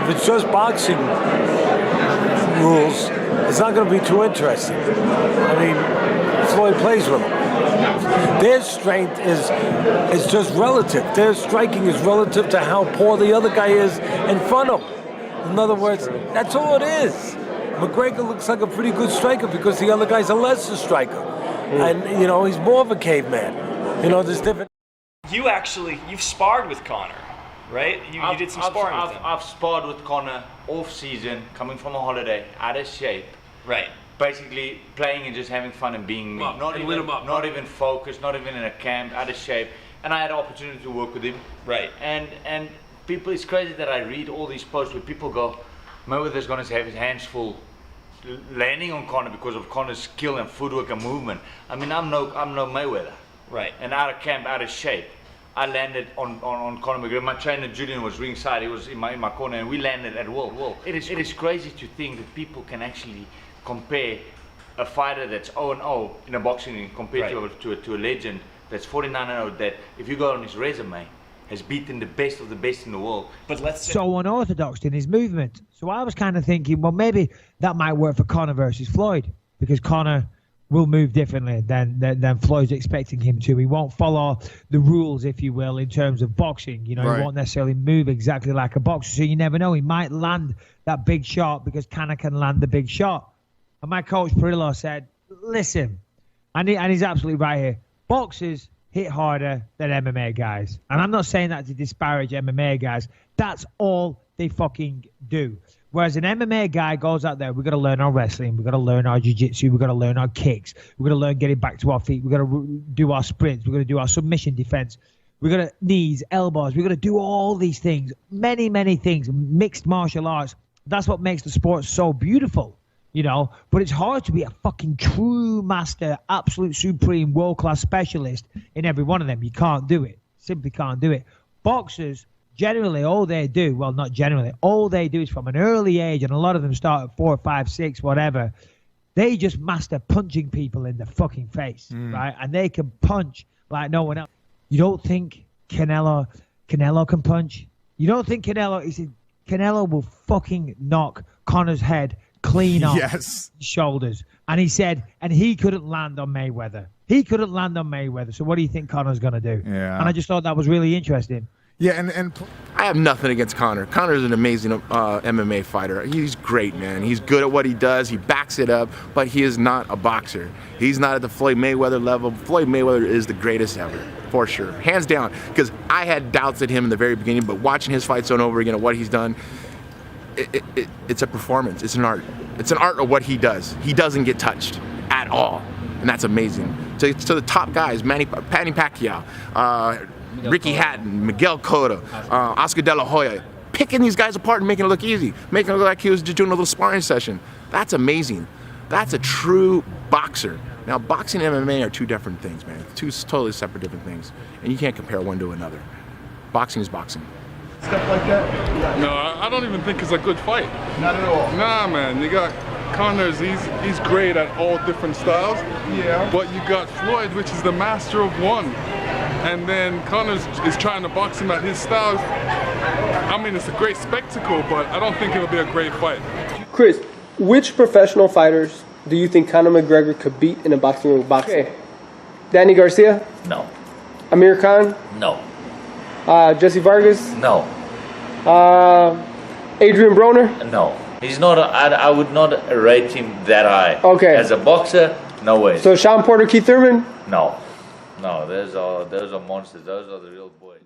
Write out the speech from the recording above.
if it's just boxing rules, it's not going to be too interesting. I mean, Floyd plays with them. Their strength is just relative. Their striking is relative to how poor the other guy is in front of him. In other words, that's all it is. McGregor looks like a pretty good striker because the other guy's a lesser striker. And, you know, he's more of a caveman. You know, there's different... You've sparred with Conor, right? You did some sparring with him. I've sparred with Conor off-season, coming from a holiday, out of shape. Right. Basically playing and just having fun and being me. Not even focused, not even in a camp, out of shape. And I had an opportunity to work with him. Right. And people, it's crazy that I read all these posts where people go, Mayweather's going to have his hands full landing on Conor because of Conor's skill and footwork and movement. I mean, I'm no Mayweather. Right. And out of camp, out of shape. I landed on Conor McGregor. My trainer Julian was ringside. He was in my corner, and we landed at will. It is crazy to think that people can actually compare a fighter that's 0-0 in a boxing ring compared to a legend that's 49-0. That if you go on his resume, has beaten the best of the best in the world. But let's say so unorthodox in his movement. So I was kind of thinking, well, maybe that might work for Conor versus Floyd, because Conor will move differently than Floyd's expecting him to. He won't follow the rules, if you will, in terms of boxing. You know, he won't necessarily move exactly like a boxer. So you never know. He might land that big shot because Conor can land the big shot. And my coach Perillo said, listen, and he's absolutely right here, boxers hit harder than MMA guys. And I'm not saying that to disparage MMA guys. That's all they fucking do. Whereas an MMA guy goes out there, we've got to learn our wrestling, we've got to learn our jiu-jitsu, we've got to learn our kicks, we've got to learn getting back to our feet, we've got to do our sprints, we've got to do our submission defense, we've got to knees, elbows, we've got to do all these things, many, many things, mixed martial arts. That's what makes the sport so beautiful, you know. But it's hard to be a fucking true master, absolute supreme, world-class specialist in every one of them. You can't do it. Simply can't do it. Boxers, generally, all they do, well, not generally, all they do is from an early age, and a lot of them start at 4, 5, 6, whatever, they just master punching people in the fucking face, right? And they can punch like no one else. You don't think Canelo can punch? You don't think Canelo will fucking knock Conor's head clean off his shoulders? And he said, and he couldn't land on Mayweather. He couldn't land on Mayweather. So what do you think Conor's going to do? Yeah. And I just thought that was really interesting. Yeah, and I have nothing against Conor. Conor's an amazing MMA fighter. He's great, man. He's good at what he does. He backs it up, but he is not a boxer. He's not at the Floyd Mayweather level. Floyd Mayweather is the greatest ever, for sure, hands down. Because I had doubts at him in the very beginning, but watching his fights over and over again and what he's done, it's a performance. It's an art. It's an art of what he does. He doesn't get touched at all, and that's amazing. To the top guys, Manny Pacquiao, Ricky Hatton, Miguel Cotto, Oscar De La Hoya, picking these guys apart and making it look easy, making it look like he was just doing a little sparring session. That's amazing. That's a true boxer. Now, boxing and MMA are two different things, man. Two totally separate different things, and you can't compare one to another. Boxing is boxing. Stuff like that? No, I don't even think it's a good fight. Not at all? Nah, man. You got Conor's, he's great at all different styles. Yeah. But you got Floyd, which is the master of one. And then Conor is trying to box him at his style. I mean, it's a great spectacle, but I don't think it'll be a great fight. Chris, which professional fighters do you think Conor McGregor could beat in a boxing ring? Okay. Danny Garcia? No. Amir Khan? No. Jesse Vargas? No. Adrian Broner? No. He's not. I would not rate him that high. Okay. As a boxer, no way. So Sean Porter, Keith Thurman? No. No, those are monsters. Those are the real boys.